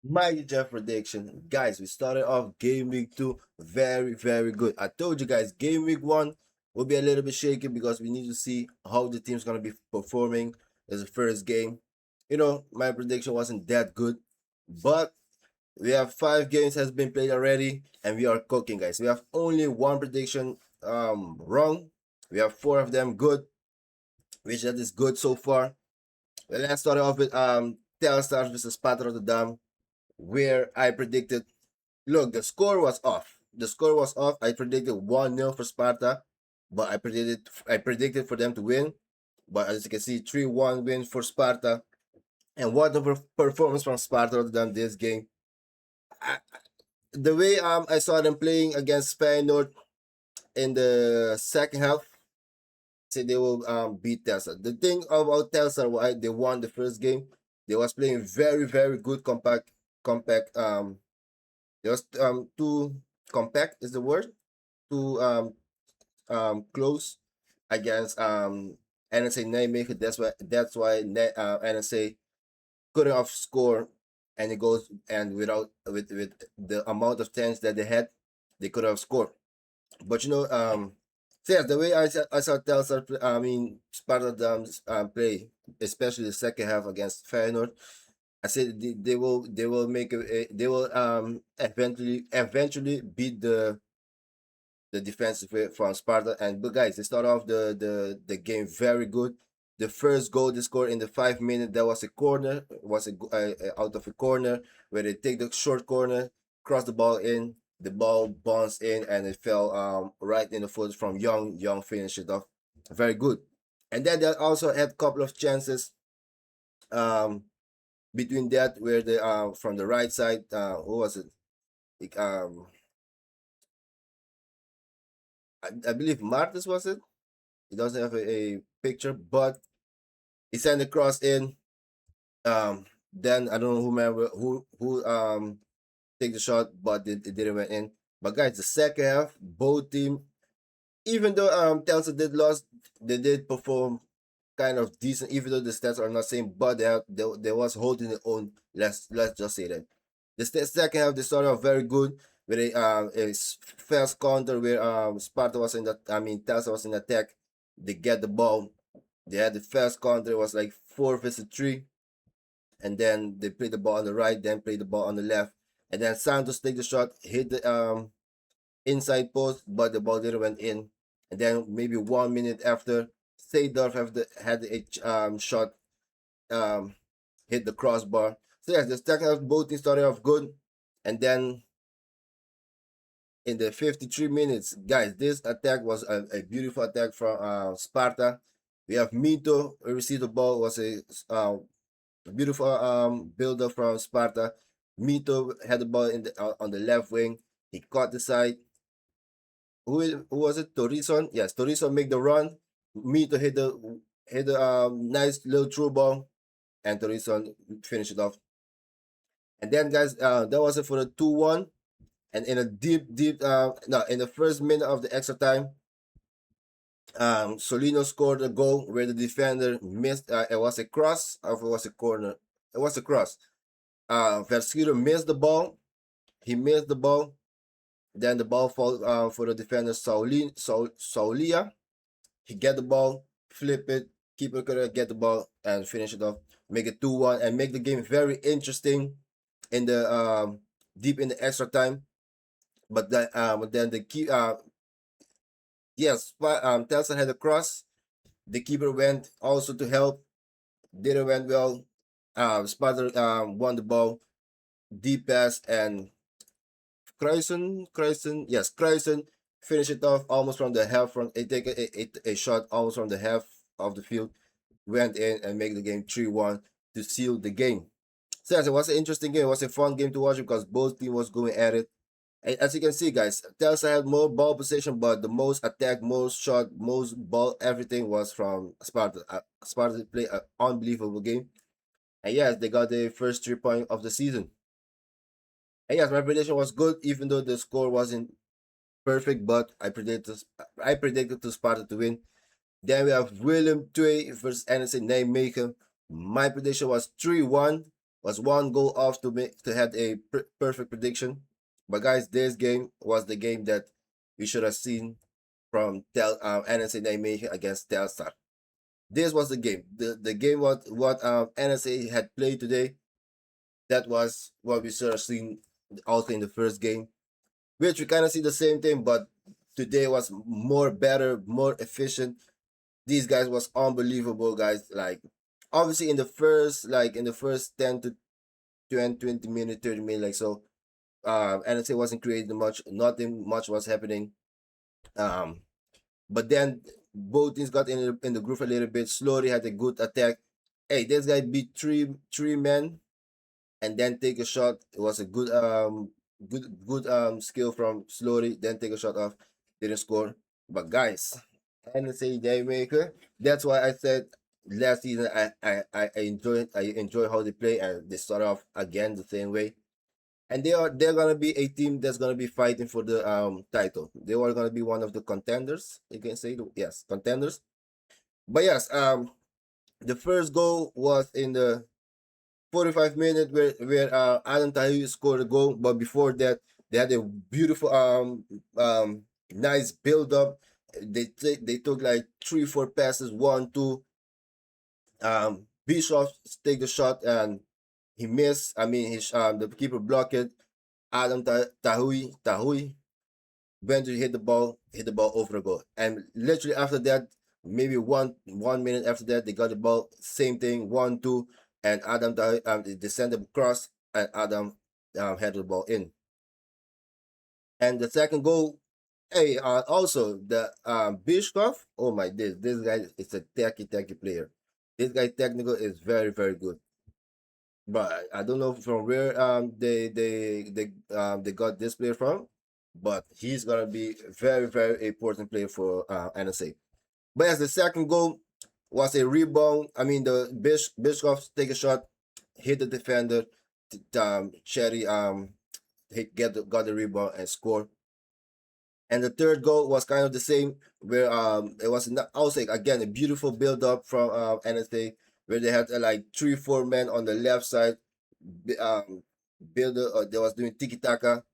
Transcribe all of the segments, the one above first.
My Jeff prediction, guys. We started off game week 2 very good. I told you guys game week 1 will be a little bit shaky because we need to see how the team's gonna be performing as the first game. My prediction wasn't that good, but we have 5 games has been played already, and we are cooking, guys. We have only one prediction wrong. We have 4 of them good, which that is good so far. Well, let's start off with Telstar versus Sparta Rotterdam, where I predicted. Look, the score was off. The score was off. I predicted 1-0 for Sparta, but I predicted for them to win. But as you can see, 3-1 win for Sparta. And what a performance from Sparta Rotterdam this game. I, the way I saw them playing against Feyenoord in the second half, say they will beat Telstar. The thing about Telstar, why they won the first game, they was playing very good compact. They was too compact is the word, too close against NSA Nijmegen. That's why NSA couldn't have scored any goals, and with the amount of chance that they had, they could have scored. But so yeah, the way I saw Telstar, Sparta play, especially the second half against Feyenoord, I said they will make they will eventually beat the defensive from Sparta. And but guys, they start off the game very good. The first goal they scored in the 5 minutes, that was a corner, was out of a corner where they take the short corner, cross the ball in, the ball bounced in, and it fell right in the foot from Young. Young finished it off very good. And then they also had a couple of chances um between that where the from the right side, who was it? Like, I believe Martis was it. He doesn't have a picture, but he sent the cross in. Then I don't know who take the shot, but it didn't went in. But guys, the second half, both team, even though Telstar did lost, they did perform kind of decent, even though the stats are not same, but they was holding their own. Let's just say that. The second half they started off very good with a fast counter where Sparta was in the Telstar was in attack. They get the ball. They had the fast counter. It was like 4 versus 3, and then they played the ball on the right, then played the ball on the left, and then Santos take the shot, hit the inside post, but the ball didn't went in. And then maybe 1 minute after, Seydorf had a shot, um, hit the crossbar. So yes, the second half both teams started off good, and then in the 53 minutes, guys, this attack was a beautiful attack from Sparta. We have Mito who received the ball, was a beautiful builder from Sparta. Mito had the ball on the left wing. He caught the side. Who was it? Torison. Yes, Torison make the run. Mito hit the nice little through ball, and Torison finished it off. And then guys, that was it for the 2-1. And in a deep no, in the first minute of the extra time, Solino scored a goal where the defender missed. It was a cross, or it was a corner. It was a cross. Verskuter missed the ball. He missed the ball. Then the ball fall for the defender Saulia. He get the ball, flip it. Keeper could get the ball and finish it off. Make it 2-1 and make the game very interesting in the deep in the extra time. But then the key yes, Telstar had a cross. The keeper went also to help. Didn't went well. Sparta won the ball, deep pass, and Kruisen finished it off almost from the half front. He take a shot almost from the half of the field, went in and make the game 3-1 to seal the game. So yes, it was an interesting game. It was a fun game to watch because both teams was going at it. And as you can see, guys, Telstar had more ball possession, but the most attack, most shot, most ball, everything was from Sparta. Sparta played an unbelievable game. And yes, they got the first 3 point of the season. And yes, my prediction was good, even though the score wasn't perfect, but I predicted to Sparta to win. Then we have Willem 2 versus NEC Nijmegen. My prediction was 3-1. Was one goal off to have a perfect prediction. But guys, this game was the game that we should have seen from NEC Nijmegen against Telstar. This was the game. The game what NSA had played today. That was what we should have seen also in the first game, which we kind of see the same thing, but today was more better, more efficient. These guys was unbelievable, guys. Like obviously in the first 10 to 20 minutes, 30 minutes, like so, NSA wasn't creating much, nothing much was happening. Um, but then both teams got in the groove a little bit. Slowly had a good attack. Hey, this guy beat three men and then take a shot. It was a good skill from Slowly. Then take a shot off. Didn't score. But guys, NSA Daymaker. That's why I said last season I enjoy how they play and they start off again the same way. And they're gonna be a team that's gonna be fighting for the title. They were gonna be one of the contenders. You can say yes, contenders. But yes, the first goal was in the 45 minutes where Adam Tahiru scored a goal, but before that they had a beautiful nice build up. They took like 3-4 passes, 1-2. Bischoff take the shot and he missed. I mean, the keeper blocked it. Adam Tahui went to hit the ball over the goal, and literally after that, maybe one minute after that, they got the ball. Same thing, 1-2, and Adam they sent the cross, and Adam had the ball in. And the second goal, hey, also the Bischoff. Oh my, this guy is a techy player. This guy technical is very good. But I don't know from where they got this player from, but he's gonna be very important player for NSA. But as the second goal was a rebound. I mean the Bischoff take a shot, hit the defender, Cherry got the rebound and score. And the third goal was kind of the same, where it was also again a beautiful build up from NSA, where they had like 3-4 men on the left side, builder they was doing tiki taka,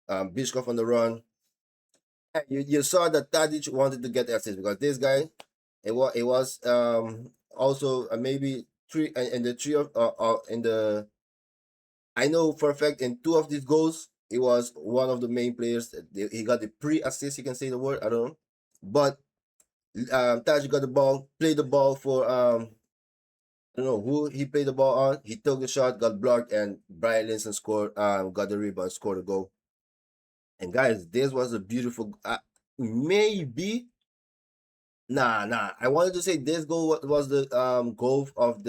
Bishkov on the run. And you saw that Tadic wanted to get assist because this guy, it was also maybe three in the three of in the I know for a fact in two of these goals, he was one of the main players. He got the pre-assist, you can say the word, I don't know. But Taj got the ball, played the ball for I don't know who he played the ball on. He took the shot, got blocked, and Brian Linson scored, got the rebound, scored a goal. And guys, this was a beautiful maybe nah. I wanted to say this goal was the goal of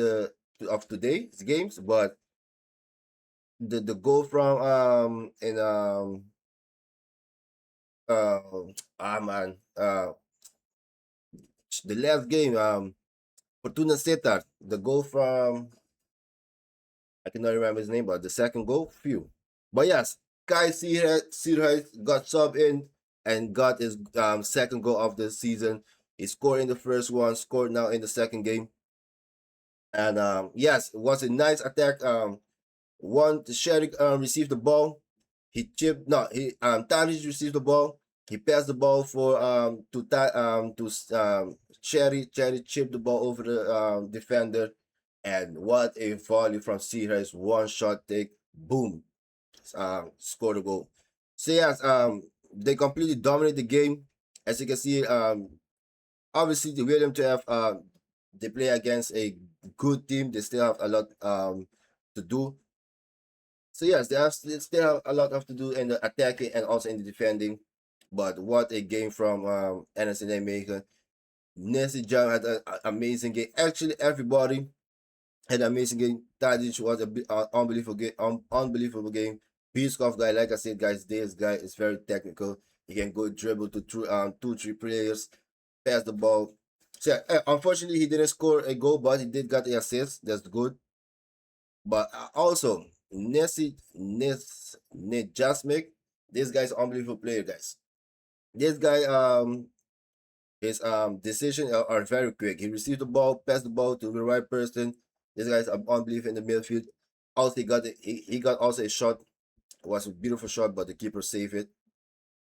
today's games, but the goal from in uh man the last game Fortuna Setar, the goal from I cannot remember his name, but the second goal, few. But yes, Kai Sirhai got sub in and got his second goal of the season. He scored in the first one, scored now in the second game. And yes, it was a nice attack. One Sherik received the ball. He chipped no, he Tadic received the ball. He passed the ball for Cherry. Cherry chipped the ball over the defender. And what a volley from Sierra's one shot take. Boom. Scored a goal. So yes, they completely dominate the game. As you can see, obviously the William to have they play against a good team. They still have a lot to do. So yes, they still have a lot of to do in the attacking and also in the defending. But what a game from NEC Nijmegen. Nancy John had an amazing game. Actually, everybody had an amazing game. Tadic was unbelievable game. Piskov guy, like I said, guys, this guy is very technical. He can go dribble to two, three players, pass the ball. So unfortunately, he didn't score a goal, but he did get the assist. That's good. But also, Nejasmik, this guy's unbelievable player, guys. This guy, his decision are very quick. He received the ball, passed the ball to the right person. This guy's unbelievable in the midfield. Also, he got also a shot. It was a beautiful shot, but the keeper saved it.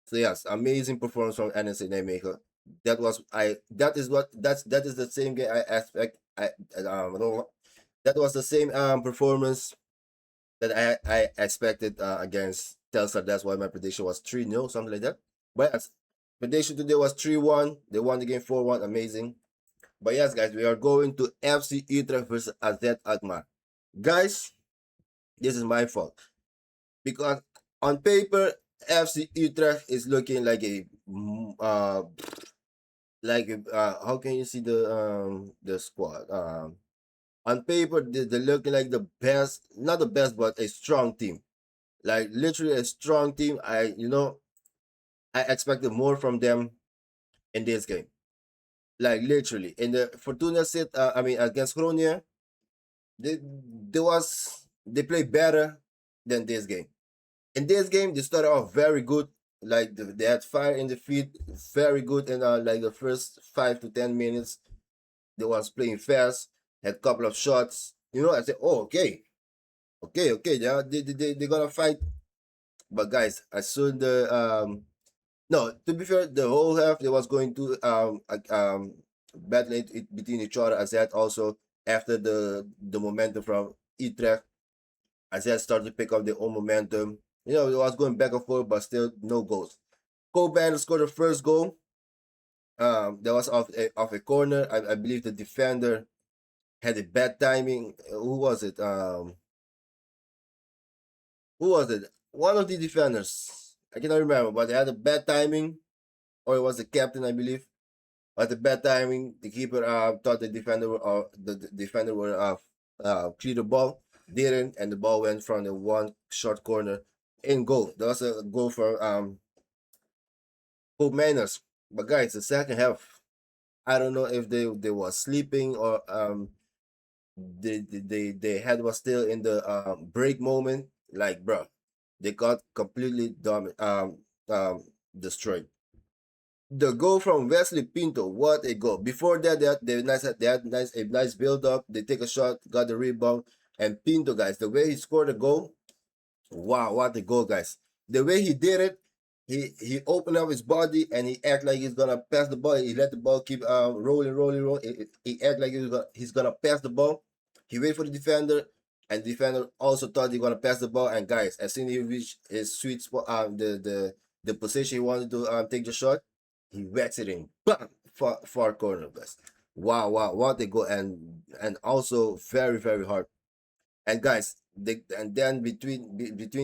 So yes, amazing performance from NEC Nijmegen. That is the same game I expect. No, that was the same performance that I expected against Telstar. That's why my prediction was 3-0, something like that. But yes, prediction today was 3-1. They won the game 4-1. Amazing. But yes, guys, we are going to FC Utrecht versus AZ Alkmaar. Guys, this is my fault because on paper FC Utrecht is looking like a how can you see the squad? On paper they're looking like the best, not the best, but a strong team. Like literally a strong team. I expected more from them in this game. Like literally in the Fortuna set. I mean against Groningen, they played better than this game. In this game, they started off very good. Like they had fire in the feet, very good. And like the first 5 to 10 minutes, they was playing fast. Had a couple of shots. I said, oh, okay, okay, yeah, they gonna fight. But guys, as soon no, to be fair, the whole half they was going to battling between each other. As that also after the momentum from Utrecht, as that started to pick up their own momentum. It was going back and forth, but still no goals. Cole Banner scored the first goal. That was off a corner. I believe the defender had a bad timing. Who was it? Who was it? One of the defenders. I cannot remember, but they had a bad timing, or it was the captain, I believe. But the bad timing, the keeper thought the defender the defender would clear the ball, didn't, and the ball went from the one short corner in goal. That was a goal for Hope Manners. But guys, the second half, I don't know if they were sleeping or they head was still in the break moment. Like bro, they got completely destroyed. The goal from Wesley Pinto, what a goal! Before that, they had a nice build up. They take a shot, got the rebound, and Pinto, guys, the way he scored the goal, wow, what a goal, guys! The way he did it, he opened up his body and he act like he's gonna pass the ball. He let the ball keep rolling. He act like he's gonna pass the ball. He wait for the defender, and the defender also thought he gonna pass the ball. And guys, as soon as he reached his sweet spot, the position he wanted to take the shot, he whacks it in, bam, far corner, guys. Wow, what they go, and also very very hard. And guys, and then between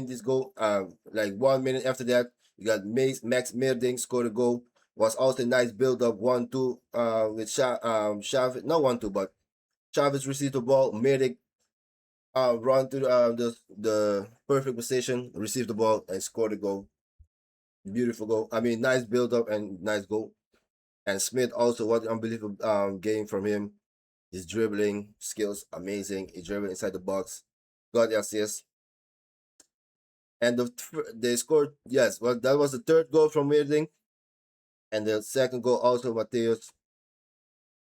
this goal, like 1 minute after that, you got Max Meerding scored a goal. Was also a nice build up 1-2 with Chavez, not 1-2, but Chavez received the ball. Meerding run to the perfect position, received the ball and scored a goal. Beautiful goal. I mean, nice build up and nice goal. And Smith also, what unbelievable game from him. His dribbling skills amazing. He dribbled inside the box, got the assist, and they scored. Yes, well, that was the third goal from Meerding, and the second goal also Mateo's.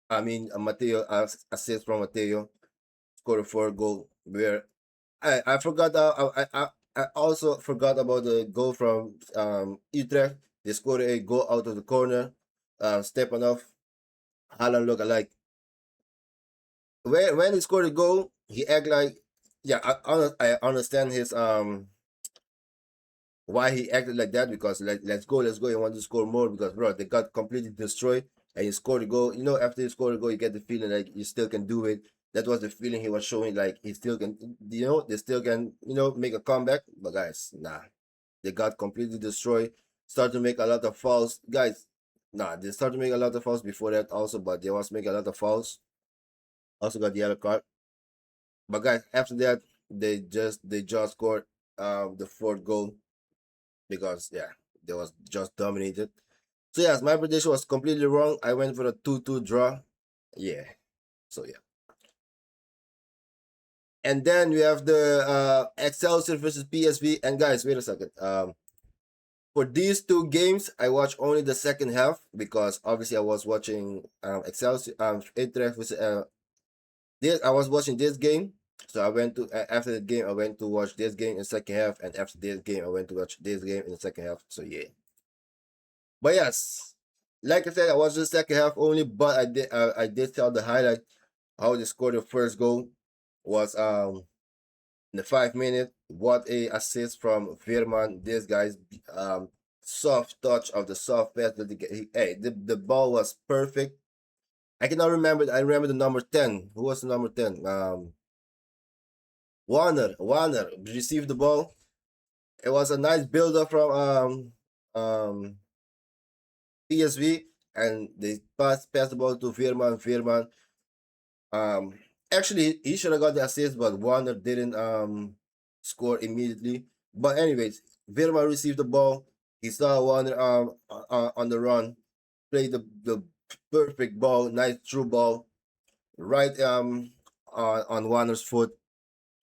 I mean, Mateo assist from Mateo, scored a fourth goal. Where I forgot. I also forgot about the goal from Utrecht. They scored a goal out of the corner. Stepanov, Haaland look alike. When he scored a goal, he act like, yeah, I understand his why he acted like that, because let's go, he wanted to score more because bro, they got completely destroyed and he scored a goal. After you score a goal, you get the feeling like you still can do it. That was the feeling he was showing, like he still can, they still can, make a comeback. But guys, nah, they got completely destroyed. Start to make a lot of fouls, guys. Nah, they started to make a lot of fouls before that also, but they was making a lot of fouls. Also got the yellow card. But guys, after that, they just scored the fourth goal because yeah, they was just dominated. So yes, my prediction was completely wrong. I went for a 2-2 draw. Yeah. So yeah. And then we have the Excelsior versus PSV. And guys, wait a second. For these two games, I watched only the second half because obviously I was watching Excelsior Utrecht versus I was watching this game So I went to after the game, I went to watch this game in the second half, and after this game, I went to watch this game in the second half. So yeah. But yes, like I said, I watched the second half only, but I did tell the highlight how they scored the first goal was in the 5 minute. What a assist from Veerman. This guy's soft touch of the soft pass that the ball was perfect. I cannot remember. I remember the number 10. Who was the number 10? Warner received the ball. It was a nice build up from PSV, and they passed the ball to Veerman. Veerman actually he should have got the assist, but Warner didn't score immediately. But anyways, Veerman received the ball. He saw Warner on the run, played the perfect ball, nice through ball, right on Warner's foot,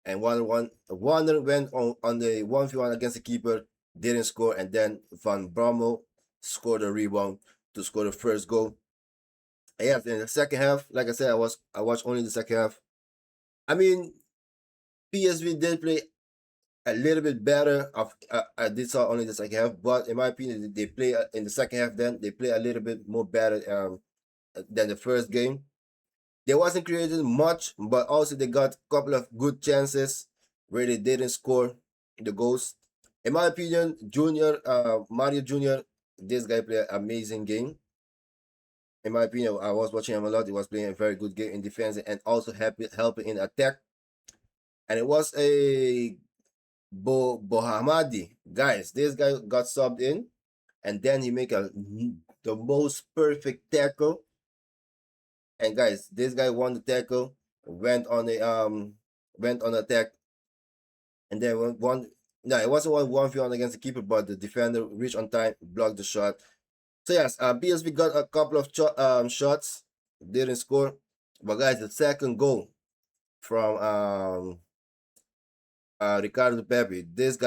and Warner went on the 1v1 against the keeper, didn't score, and then Van Bommel scored a rebound to score the first goal. And yes, in the second half, like I said, I watched only the second half. I mean, PSV did play a little bit better. I did saw only the second half, but in my opinion, they play in the second half. Then they play a little bit more better than the first game. They wasn't creating much, but also they got a couple of good chances where they didn't score the goals. In my opinion, Mario Junior, this guy played an amazing game. In my opinion, I was watching him a lot. He was playing a very good game in defense and also helping in attack. And it was a Bohamadi. Guys, this guy got subbed in, and then he make the most perfect tackle. And guys, this guy won the tackle, went on attack, and then one. No, it wasn't 1v1 against the keeper, but the defender reached on time, blocked the shot. So yes, PSV got a couple of shots, didn't score. But guys, the second goal from Ricardo Pepe. This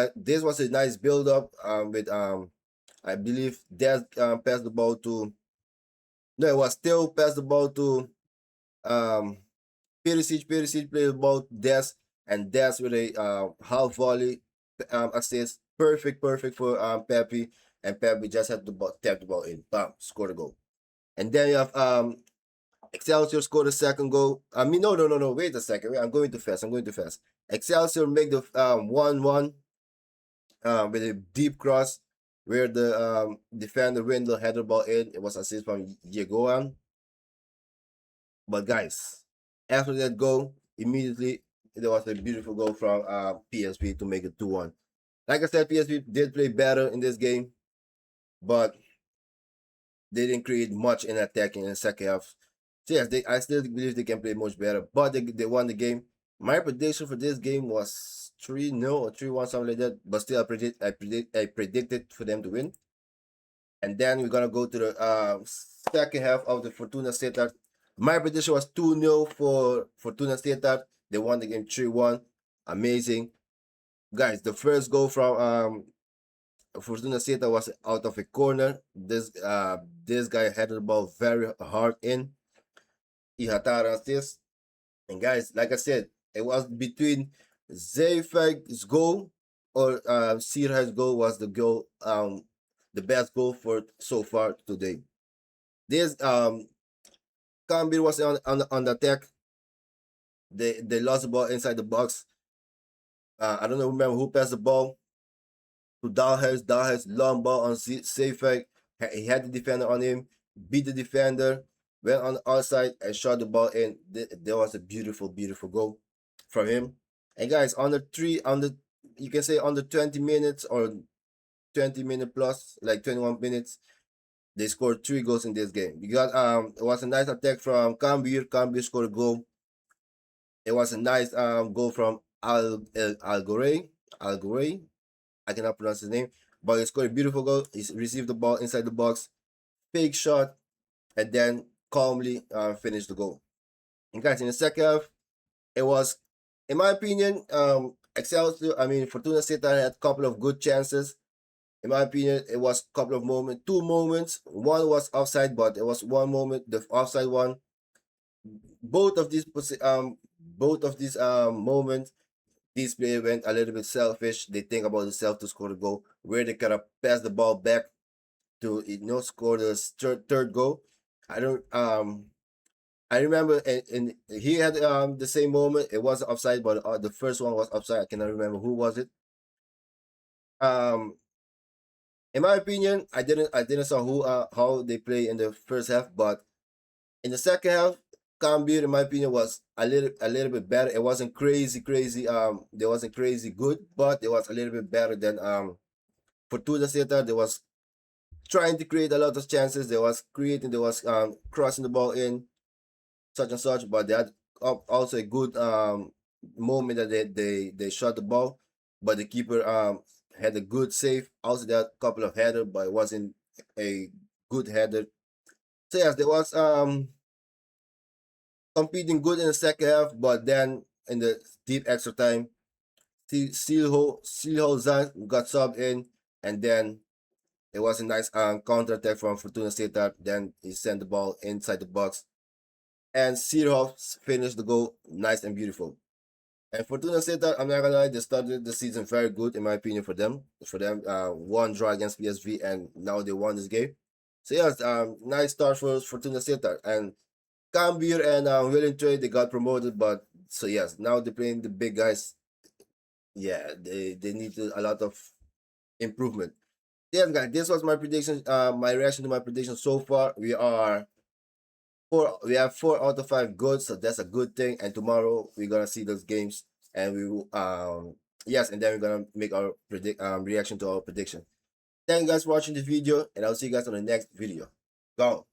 was a nice build up with I believe Des passed the ball to. No, it was still passed the ball to Perisic. Perisic played the ball to Des, and Des with a half volley assist. Perfect for Pepe, and Pepe just had to tap the ball in. Bam, scored a goal. And then you have Excelsior scored the second goal. I mean, no. Wait a second. I'm going too fast. Excelsior make the 1-1 with a deep cross where the defender Wendell headed the ball in. It was assist from Yegoan. But guys, after that goal, immediately there was a beautiful goal from PSV to make it 2-1. Like I said, PSV did play better in this game, but they didn't create much in attacking in the second half. So yes, I still believe they can play much better, but they won the game. My prediction for this game was 3-0 or 3-1, something like that. But still, I predicted for them to win. And then we're gonna go to the second half of the Fortuna Sittard. My prediction was 2-0 for Fortuna Sittard. They won the game 3-1. Amazing, guys. The first goal from Fortuna Sittard was out of a corner. This guy headed the ball very hard in. Ihatara assist. And guys, like I said, it was between Zayfag's goal or Sirhai's goal was the goal, the best goal for so far today. This VCambuur was on the attack. They lost the ball inside the box. I don't remember who passed the ball to Dalhuis. Dalhuis long ball on Zayfag. He had the defender on him, beat the defender, went on the outside and shot the ball in. There was a beautiful goal from him. And guys, you can say under 20 minutes or 20 minute plus, like 21 minutes, they scored 3 goals in this game. Because it was a nice attack from VCambuur. VCambuur scored a goal. It was a nice goal from Algorey. I cannot pronounce his name, but he scored a beautiful goal. He received the ball inside the box, fake shot, and then calmly finished the goal. And guys, in the second half, it was, in my opinion, Fortuna Sittard had a couple of good chances. In my opinion, it was a couple of moments, 2 moments. One was offside, but it was one moment, the offside one. Both of these both of these moments, these players went a little bit selfish. They think about themselves to score the goal, where they kind of pass the ball back to score the third goal. I don't I remember, and he had the same moment. It wasn't offside, but the first one was offside. I cannot remember who was it. Um, in my opinion, I didn't saw who how they play in the first half, but in the second half, Cambuur, in my opinion, was a little bit better. It wasn't crazy. They wasn't crazy good, but it was a little bit better than Fortuna Sittard. They was trying to create a lot of chances. They was creating. They was crossing the ball in such and such, but they had also a good moment that they shot the ball, but the keeper had a good save. Also, they had a couple of header, but it wasn't a good header. So yes, there was competing good in the second half, but then in the deep extra time, Silho Zan got subbed in, and then it was a nice counter attack from Fortuna Sittard. Then he sent the ball inside the box, and Seedorf finished the goal nice and beautiful. And Fortuna Sittard, I'm not gonna lie, they started the season very good in my opinion for them. One draw against PSV, and now they won this game. So yes, nice start for Fortuna Sittard. And Cambuur and Willem they got promoted, but so yes, now they're playing the big guys. Yeah, they need a lot of improvement. Yes, guys, this was my prediction. My reaction to my prediction so far. We have 4 out of 5 good, so that's a good thing. And tomorrow we're gonna see those games, and we will yes, and then we're gonna make our reaction to our prediction. Thank you guys for watching the video, and I'll see you guys on the next video. Go.